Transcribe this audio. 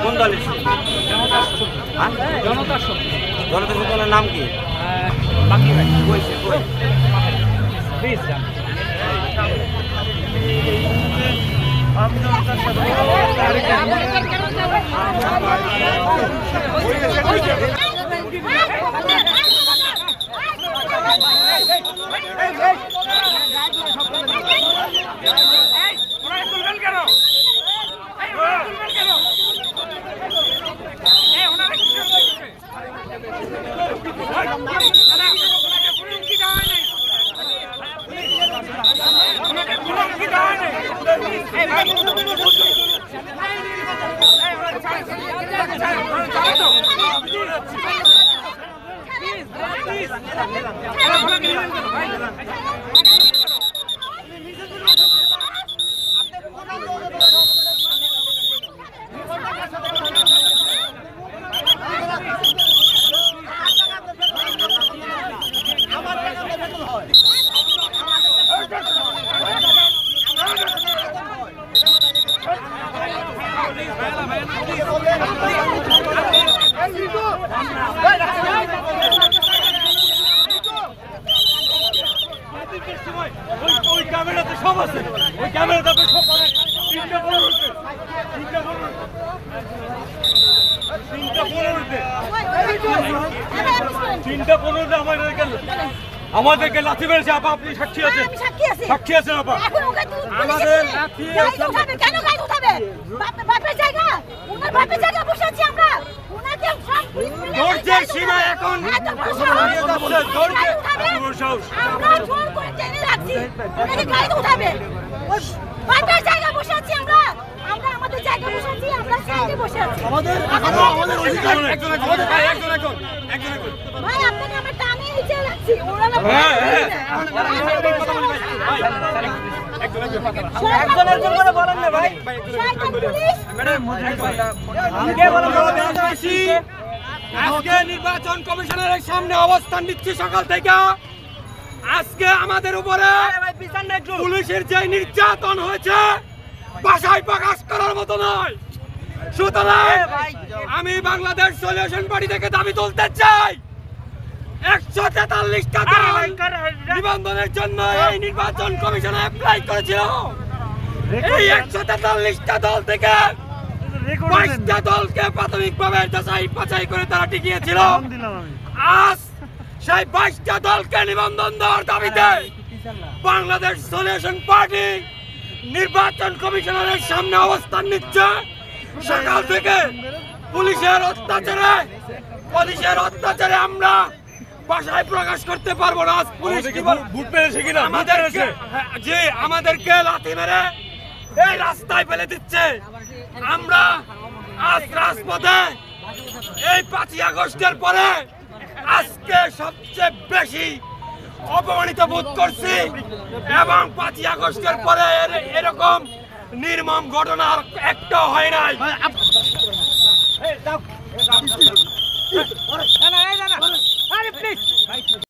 কোন দলের? জনতা দলের নাম কি? বাকি ভাই কইছে কই প্লিজ আমি জনতার আমাদেরকে লাথি মেরেছে আপা, আপনি সাক্ষী আছেন? সাক্ষী আছেন আপা? আমাদের লাথি কেন গায়ে উঠাবে? বাপের জায়গা, ওনার বাপের জায়গা বসে আছি আমরা। ওনাকে সব ধৈর্যের সীমা এখন আমরা জোর করে টেনে রাখছি, ওনাকে গায়ে উঠাবে। বাপের জায়গা বসে আছি আমরা, আমরা আমাদের জায়গা বসে আছি, আমরা সাইডে বসে আছি। আমাদের অধিকার একজন ভাই, আপনাকে আমরা টানে নিচে রাখছি, ওরা না একজন করে বলেন না ভাই। আজকে নির্বাচন কমিশনের সামনে অবস্থান নিচ্ছি সকাল থেকে। আজকে আমাদের উপরে পুলিশের যে নির্যাতন হয়েছে ভাষায় প্রকাশ করার মতো নয়। সুতরাং আমি বাংলাদেশ সলিউশন পার্টি থেকে দাবি তুলতে চাই, 143টা দল নিবন্ধনের জন্য এই নির্বাচন কমিশনে অ্যাপ্লাই করেছিল। এই 143টা দল থেকে 22টা দলকে প্রাথমিকভাবে যাচাই বাছাই করে তারা টিকিয়েছিল। আজ সেই 22টা দলকে নিবন্ধন দেওয়ার দাবিতে বাংলাদেশ সলিউশন পার্টি নির্বাচন কমিশনারের সামনে অবস্থান নিচ্ছে। সকাল থেকে পুলিশের অত্যাচারে আমরা ভাষায় প্রকাশ করতে পারবো না। পুলিশ ভোট পেয়েছে কিনা আমাদেরকে লাথি মেরে এই রাস্তায় ফেলে দিচ্ছে। আমরা আজ রাজপথে এই 5ই আগস্টের পরে আজকে সবচেয়ে বেশি অপমানিত বোধ করছি, এবং 5ই আগস্টের পরে এরকম নির্মম ঘটনা একটা হয় নাই।